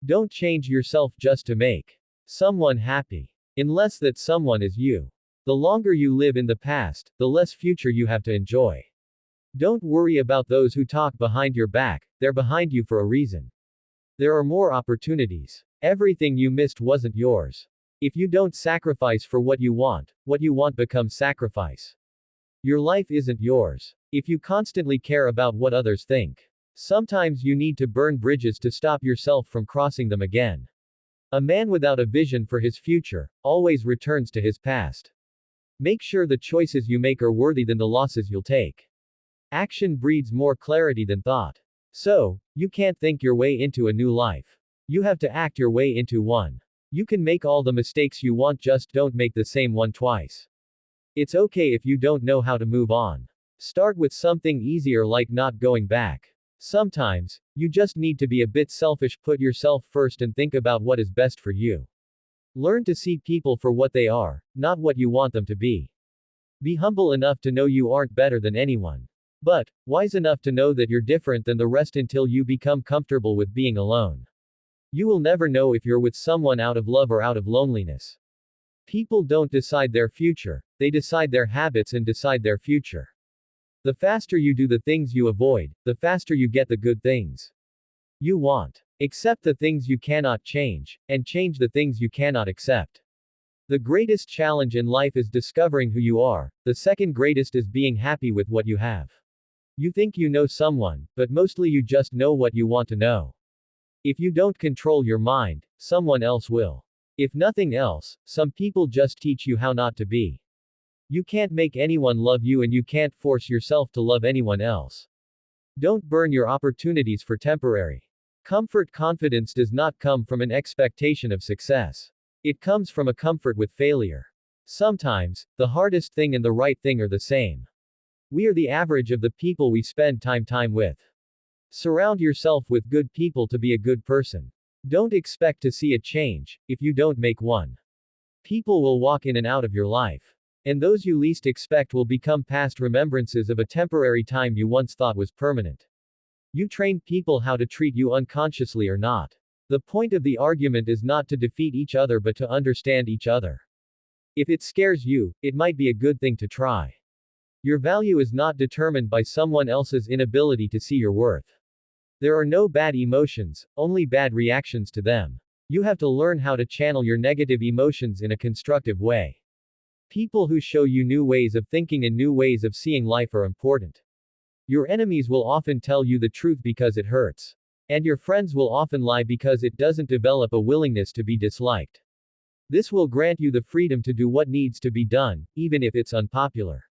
Don't change yourself just to make someone happy. Unless that someone is you. The longer you live in the past, the less future you have to enjoy. Don't worry about those who talk behind your back, they're behind you for a reason. There are more opportunities. Everything you missed wasn't yours. If you don't sacrifice for what you want becomes sacrifice. Your life isn't yours. If you constantly care about what others think, sometimes you need to burn bridges to stop yourself from crossing them again. A man without a vision for his future always returns to his past. Make sure the choices you make are worthy than the losses you'll take. Action breeds more clarity than thought. So, you can't think your way into a new life. You have to act your way into one. You can make all the mistakes you want, just don't make the same one twice. It's okay if you don't know how to move on. Start with something easier like not going back. Sometimes, you just need to be a bit selfish, put yourself first and think about what is best for you. Learn to see people for what they are, not what you want them to be. Be humble enough to know you aren't better than anyone. But, wise enough to know that you're different than the rest until you become comfortable with being alone. You will never know if you're with someone out of love or out of loneliness. People don't decide their future, they decide their habits and decide their future. The faster you do the things you avoid, the faster you get the good things you want. Accept the things you cannot change, and change the things you cannot accept. The greatest challenge in life is discovering who you are, the second greatest is being happy with what you have. You think you know someone, but mostly you just know what you want to know. If you don't control your mind, someone else will. If nothing else, some people just teach you how not to be. You can't make anyone love you and you can't force yourself to love anyone else. Don't burn your opportunities for temporary comfort. Confidence does not come from an expectation of success. It comes from a comfort with failure. Sometimes, the hardest thing and the right thing are the same. We are the average of the people we spend time with. Surround yourself with good people to be a good person. Don't expect to see a change if you don't make one. People will walk in and out of your life. And those you least expect will become past remembrances of a temporary time you once thought was permanent. You train people how to treat you unconsciously or not. The point of the argument is not to defeat each other but to understand each other. If it scares you, it might be a good thing to try. Your value is not determined by someone else's inability to see your worth. There are no bad emotions, only bad reactions to them. You have to learn how to channel your negative emotions in a constructive way. People who show you new ways of thinking and new ways of seeing life are important. Your enemies will often tell you the truth because it hurts. And your friends will often lie because it doesn't develop a willingness to be disliked. This will grant you the freedom to do what needs to be done, even if it's unpopular.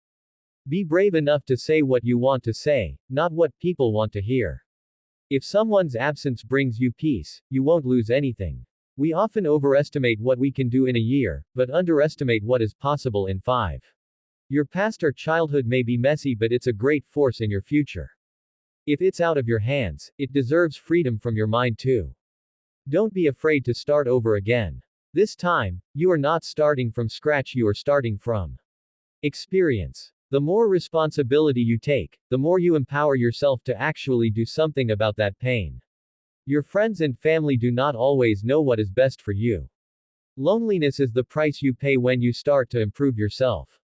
Be brave enough to say what you want to say, not what people want to hear. If someone's absence brings you peace, you won't lose anything. We often overestimate what we can do in a year, but underestimate what is possible in 5. Your past or childhood may be messy, but it's a great force in your future. If it's out of your hands, it deserves freedom from your mind too. Don't be afraid to start over again. This time, you are not starting from scratch, you are starting from experience. The more responsibility you take, the more you empower yourself to actually do something about that pain. Your friends and family do not always know what is best for you. Loneliness is the price you pay when you start to improve yourself.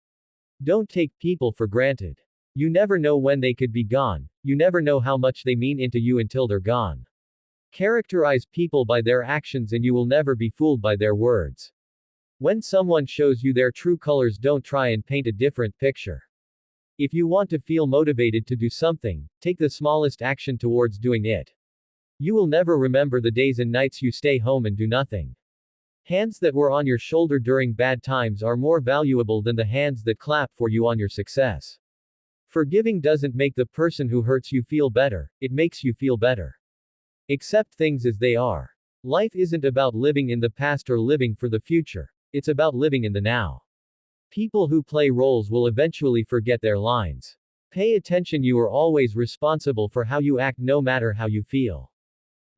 Don't take people for granted. You never know when they could be gone, you never know how much they mean into you until they're gone. Characterize people by their actions and you will never be fooled by their words. When someone shows you their true colors, don't try and paint a different picture. If you want to feel motivated to do something, take the smallest action towards doing it. You will never remember the days and nights you stay home and do nothing. Hands that were on your shoulder during bad times are more valuable than the hands that clap for you on your success. Forgiving doesn't make the person who hurts you feel better, it makes you feel better. Accept things as they are. Life isn't about living in the past or living for the future, it's about living in the now. People who play roles will eventually forget their lines. Pay attention, you are always responsible for how you act no matter how you feel.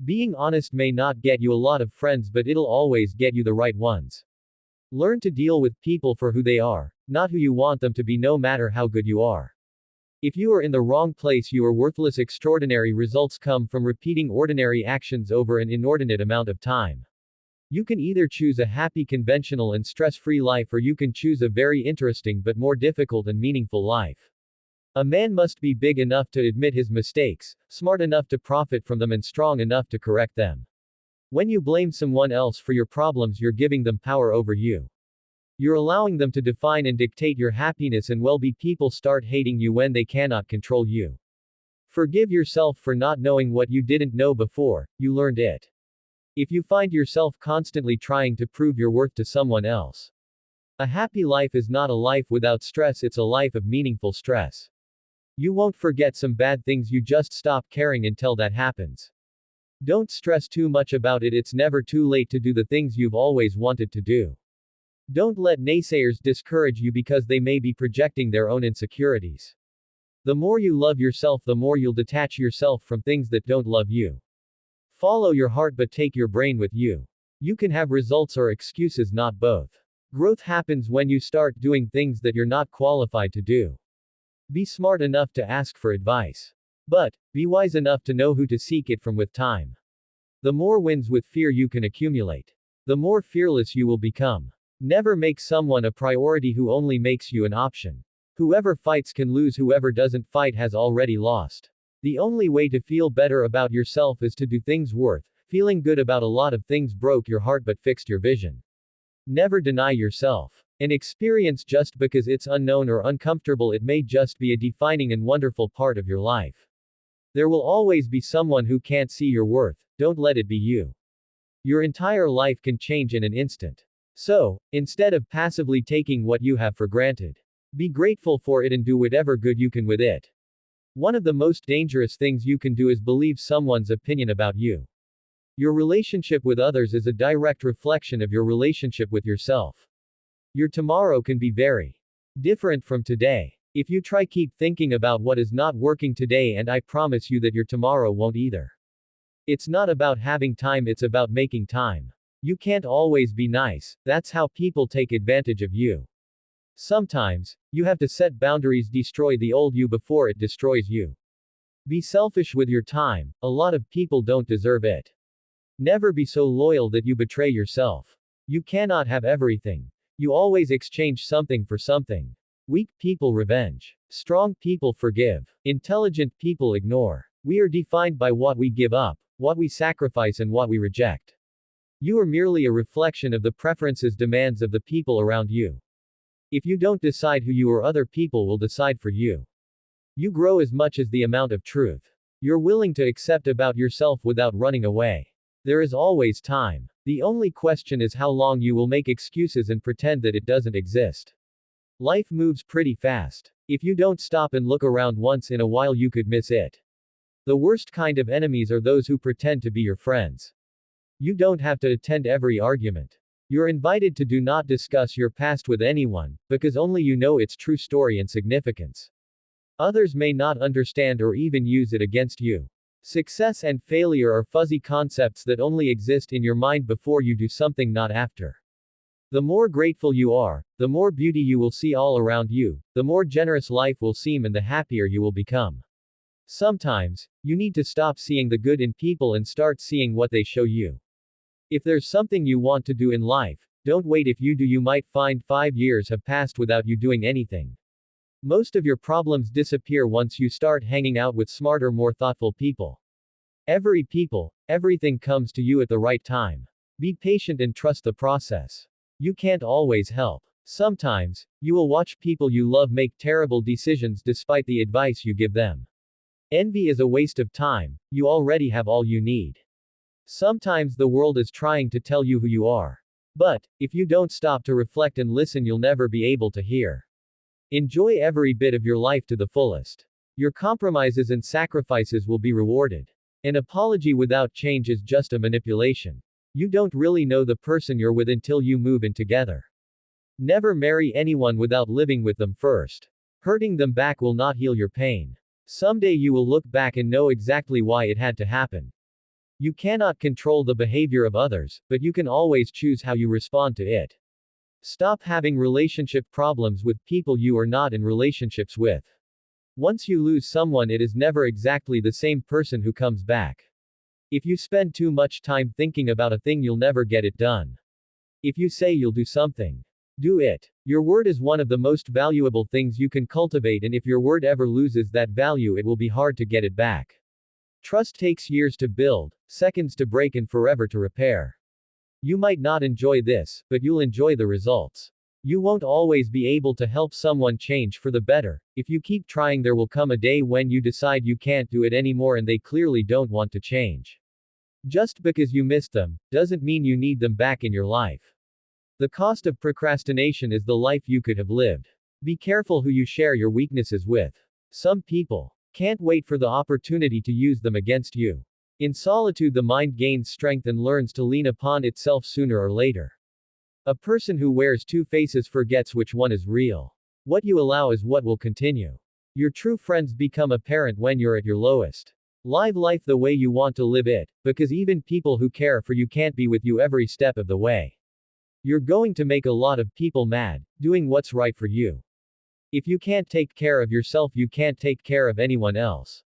Being honest may not get you a lot of friends, but it'll always get you the right ones. Learn to deal with people for who they are, not who you want them to be, no matter how good you are. If you are in the wrong place, you are worthless. Extraordinary results come from repeating ordinary actions over an inordinate amount of time. You can either choose a happy, conventional, and stress-free life, or you can choose a very interesting but more difficult and meaningful life. A man must be big enough to admit his mistakes, smart enough to profit from them, and strong enough to correct them. When you blame someone else for your problems, you're giving them power over you. You're allowing them to define and dictate your happiness and well-being. People start hating you when they cannot control you. Forgive yourself for not knowing what you didn't know before you learned it. If you find yourself constantly trying to prove your worth to someone else, a happy life is not a life without stress, it's a life of meaningful stress. You won't forget some bad things, you just stop caring until that happens. Don't stress too much about it, it's never too late to do the things you've always wanted to do. Don't let naysayers discourage you because they may be projecting their own insecurities. The more you love yourself, the more you'll detach yourself from things that don't love you. Follow your heart but take your brain with you. You can have results or excuses, not both. Growth happens when you start doing things that you're not qualified to do. Be smart enough to ask for advice. But, be wise enough to know who to seek it from with time. The more wins with fear you can accumulate, the more fearless you will become. Never make someone a priority who only makes you an option. Whoever fights can lose, whoever doesn't fight has already lost. The only way to feel better about yourself is to do things worth feeling good about. A lot of things broke your heart but fixed your vision. Never deny yourself an experience just because it's unknown or uncomfortable. It may just be a defining and wonderful part of your life. There will always be someone who can't see your worth. Don't let it be you. Your entire life can change in an instant. So, instead of passively taking what you have for granted, be grateful for it and do whatever good you can with it. One of the most dangerous things you can do is believe someone's opinion about you. Your relationship with others is a direct reflection of your relationship with yourself. Your tomorrow can be very different from today. If you keep thinking about what is not working today, and I promise you that your tomorrow won't either. It's not about having time, it's about making time. You can't always be nice, that's how people take advantage of you. Sometimes, you have to set boundaries, destroy the old you before it destroys you. Be selfish with your time, a lot of people don't deserve it. Never be so loyal that you betray yourself. You cannot have everything. You always exchange something for something. Weak people revenge. Strong people forgive. Intelligent people ignore. We are defined by what we give up, what we sacrifice, and what we reject. You are merely a reflection of the preferences, demands of the people around you. If you don't decide who you are, other people will decide for you. You grow as much as the amount of truth you're willing to accept about yourself without running away. There is always time. The only question is how long you will make excuses and pretend that it doesn't exist. Life moves pretty fast. If you don't stop and look around once in a while, you could miss it. The worst kind of enemies are those who pretend to be your friends. You don't have to attend every argument. You're invited to do not discuss your past with anyone, because only you know its true story and significance. Others may not understand or even use it against you. Success and failure are fuzzy concepts that only exist in your mind before you do something, not after. The more grateful you are, the more beauty you will see all around you, the more generous life will seem, and the happier you will become. Sometimes, you need to stop seeing the good in people and start seeing what they show you. If there's something you want to do in life, don't wait. If you do, you might find 5 years have passed without you doing anything. Most of your problems disappear once you start hanging out with smarter, more thoughtful people. Everything comes to you at the right time. Be patient and trust the process. You can't always help. Sometimes, you will watch people you love make terrible decisions despite the advice you give them. Envy is a waste of time, you already have all you need. Sometimes the world is trying to tell you who you are. But, if you don't stop to reflect and listen, you'll never be able to hear. Enjoy every bit of your life to the fullest. Your compromises and sacrifices will be rewarded. An apology without change is just a manipulation. You don't really know the person you're with until you move in together. Never marry anyone without living with them first. Hurting them back will not heal your pain. Someday you will look back and know exactly why it had to happen. You cannot control the behavior of others, but you can always choose how you respond to it. Stop having relationship problems with people you are not in relationships with. Once you lose someone, it is never exactly the same person who comes back. If you spend too much time thinking about a thing, you'll never get it done. If you say you'll do something, do it. Your word is one of the most valuable things you can cultivate, and if your word ever loses that value, it will be hard to get it back. Trust takes years to build, seconds to break, and forever to repair. You might not enjoy this, but you'll enjoy the results. You won't always be able to help someone change for the better. If you keep trying, there will come a day when you decide you can't do it anymore and they clearly don't want to change. Just because you miss them, doesn't mean you need them back in your life. The cost of procrastination is the life you could have lived. Be careful who you share your weaknesses with. Some people can't wait for the opportunity to use them against you. In solitude, the mind gains strength and learns to lean upon itself sooner or later. A person who wears two faces forgets which one is real. What you allow is what will continue. Your true friends become apparent when you're at your lowest. Live life the way you want to live it, because even people who care for you can't be with you every step of the way. You're going to make a lot of people mad, doing what's right for you. If you can't take care of yourself, you can't take care of anyone else.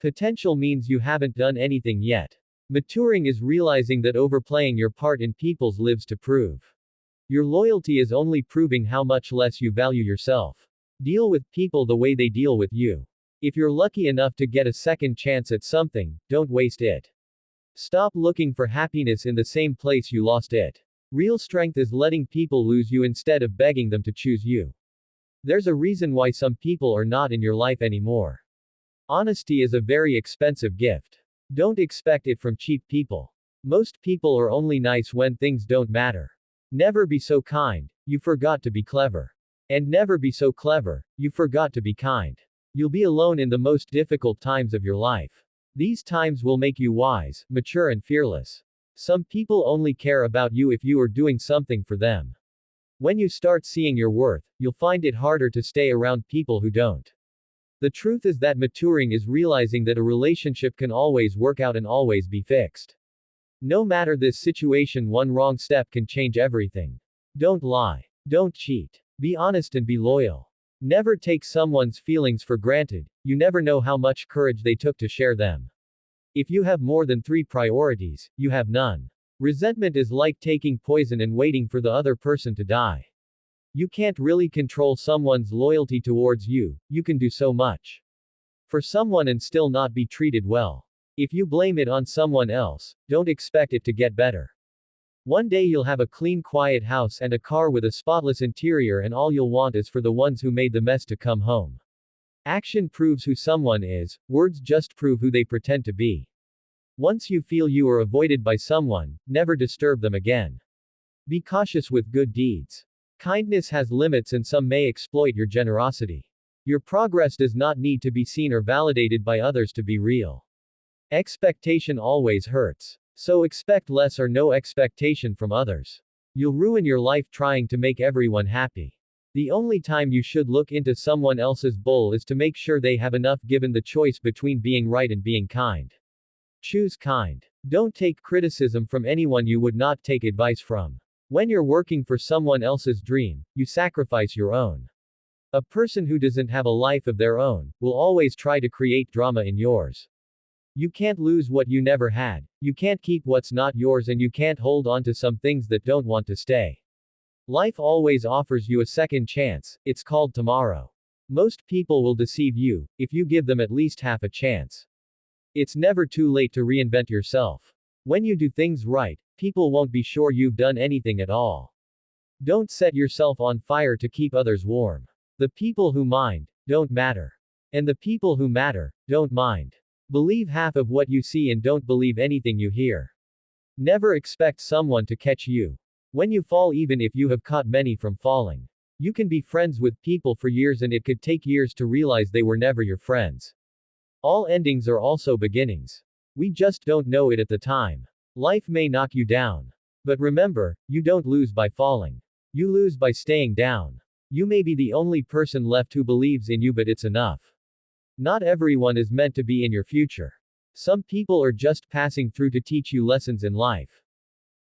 Potential means you haven't done anything yet. Maturing is realizing that overplaying your part in people's lives to prove your loyalty is only proving how much less you value yourself. Deal with people the way they deal with you. If you're lucky enough to get a second chance at something, don't waste it. Stop looking for happiness in the same place you lost it. Real strength is letting people lose you instead of begging them to choose you. There's a reason why some people are not in your life anymore. Honesty is a very expensive gift. Don't expect it from cheap people. Most people are only nice when things don't matter. Never be so kind, you forgot to be clever. And never be so clever, you forgot to be kind. You'll be alone in the most difficult times of your life. These times will make you wise, mature, and fearless. Some people only care about you if you are doing something for them. When you start seeing your worth, you'll find it harder to stay around people who don't. The truth is that maturing is realizing that a relationship can always work out and always be fixed. No matter this situation, one wrong step can change everything. Don't lie. Don't cheat. Be honest and be loyal. Never take someone's feelings for granted. You never know how much courage they took to share them. If you have more than 3 priorities, you have none. Resentment is like taking poison and waiting for the other person to die. You can't really control someone's loyalty towards you, you can do so much for someone and still not be treated well. If you blame it on someone else, don't expect it to get better. One day you'll have a clean, quiet house and a car with a spotless interior, and all you'll want is for the ones who made the mess to come home. Action proves who someone is, words just prove who they pretend to be. Once you feel you are avoided by someone, never disturb them again. Be cautious with good deeds. Kindness has limits and some may exploit your generosity. Your progress does not need to be seen or validated by others to be real. Expectation always hurts. So expect less or no expectation from others. You'll ruin your life trying to make everyone happy. The only time you should look into someone else's bowl is to make sure they have enough, given the choice between being right and being kind. Choose kind. Don't take criticism from anyone you would not take advice from. When you're working for someone else's dream, you sacrifice your own. A person who doesn't have a life of their own will always try to create drama in yours. You can't lose what you never had, you can't keep what's not yours, and you can't hold on to some things that don't want to stay. Life always offers you a second chance, it's called tomorrow. Most people will deceive you, if you give them at least half a chance. It's never too late to reinvent yourself. When you do things right, people won't be sure you've done anything at all. Don't set yourself on fire to keep others warm. The people who mind, don't matter. And the people who matter, don't mind. Believe half of what you see and don't believe anything you hear. Never expect someone to catch you when you fall, even if you have caught many from falling. You can be friends with people for years and it could take years to realize they were never your friends. All endings are also beginnings. We just don't know it at the time. Life may knock you down. But remember, you don't lose by falling. You lose by staying down. You may be the only person left who believes in you, but it's enough. Not everyone is meant to be in your future. Some people are just passing through to teach you lessons in life.